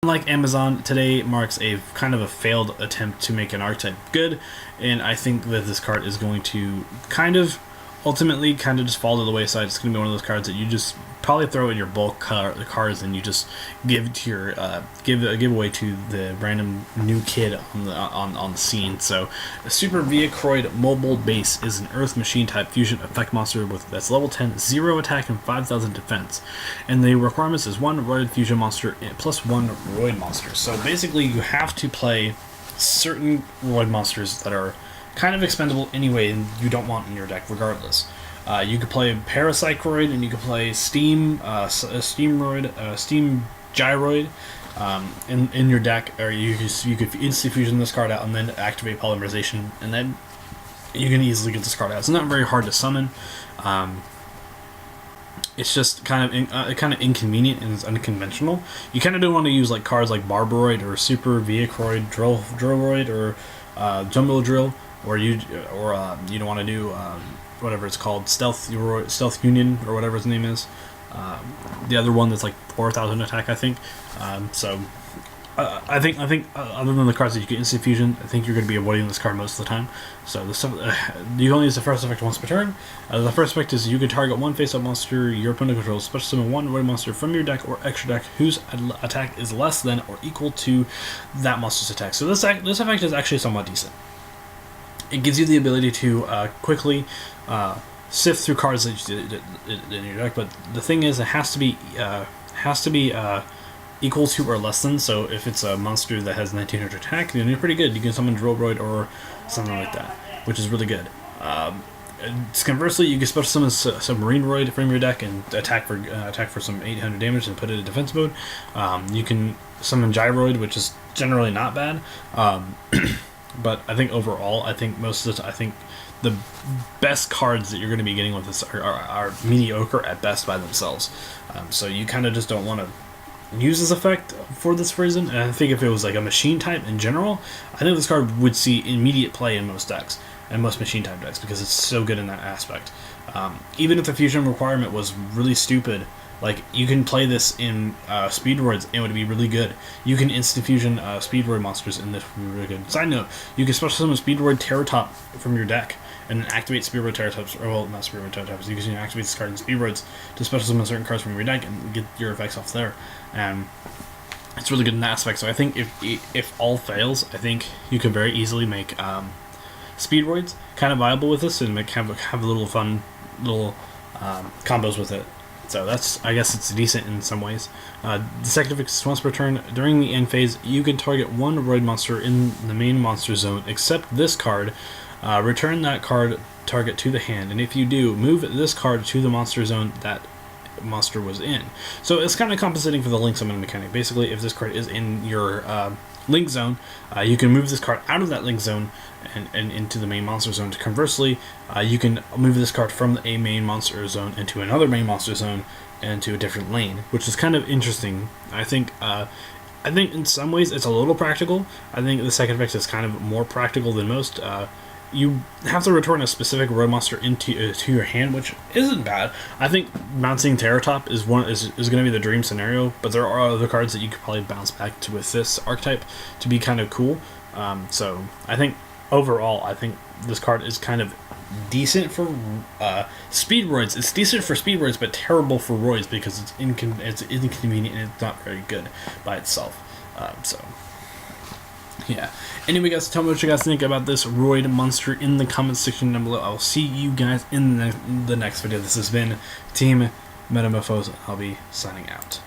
Like Amazon, today marks a kind of a failed attempt to make an archetype good, and I think that this card is going to ultimately just fall to the wayside. It's going to be one of those cards that you just probably throw in your bulk cards and you just give to your give away to the random new kid on the scene. So, a Super Vehicroid mobile base is an Earth Machine type fusion effect monster that's level 10, 0 attack, and 5,000 defense. And the requirements is 1 Roid fusion monster plus 1 Roid monster. So basically, you have to play certain Roid monsters that are kind of expendable anyway, and you don't want in your deck regardless. You could play Parapsychroid, and you could play Steam Steamroid, Steam Gyroid in your deck, or you could instantly fusion this card out and then activate Polymerization, and then you can easily get this card out. It's not very hard to summon. It's just kind of inconvenient and it's unconventional. You kind of don't want to use like cards like Barbaroid or Super Vehicroid, Drillroid, or Jumbo Drill, or you don't want to do whatever it's called, Stealth Union, or whatever his name is. The other one that's like 4,000 attack, I think. I think other than the cards that you get instant fusion, I think you're going to be avoiding this card most of the time. So you only use the first effect once per turn. The first effect is you can target one face-up monster your opponent controls, special summon one Roid monster from your deck or extra deck whose attack is less than or equal to that monster's attack. So this effect is actually somewhat decent. It gives you the ability to quickly sift through cards that you in your deck, but the thing is, it has to be equal to or less than. So if it's a monster that has 1900 attack, then you're pretty good. You can summon Drillroid or something like that, which is really good. Conversely, you can special summon Submarine Roid from your deck and attack for some 800 damage and put it in defense mode. You can summon Gyroid, which is generally not bad. But I think overall, I think the best cards that you're going to be getting with this are mediocre at best by themselves. So you kind of just don't want to use this effect for this reason. And I think if it was like a machine type in general, I think this card would see immediate play in most decks and most machine type decks because it's so good in that aspect. Even if the fusion requirement was really stupid, like you can play this in Speedroids and it would be really good. You can instant fusion Speedroid monsters in this would be really good. Side note, you can special summon Speedroid Terratop from your deck and activate Speedroid Terratops, or well, not Speedroid Terratops, you can activate this card in Speedroids to special summon certain cards from your deck and get your effects off there. It's really good in that aspect. So I think if all fails, I think you could very easily make Speedroids kind of viable with this and have a little fun combos with it. So I guess it's decent in some ways. The second effect is once per turn. During the end phase, you can target one Roid monster in the main monster zone, except this card. Return that card target to the hand, and if you do, move this card to the monster zone that monster was in. So it's kind of compensating for the link summon mechanic. Basically, if this card is in your link zone, you can move this card out of that link zone and into the main monster zone. Conversely, you can move this card from a main monster zone into another main monster zone and to a different lane, which is kind of interesting. I think in some ways it's a little practical. I think the second effect is kind of more practical than most. You have to return a specific Roid monster into to your hand, which isn't bad. I think bouncing Terratop is going to be the dream scenario, but there are other cards that you could probably bounce back to with this archetype to be kind of cool. So I think overall, I think this card is kind of decent for Speedroids. It's decent for Speedroids, but terrible for Roids because it's inconvenient and it's not very good by itself. Yeah. Anyway, guys, tell me what you guys think about this Roid monster in the comments section down below. I'll see you guys in the next video. This has been Team Metamorphose, and I'll be signing out.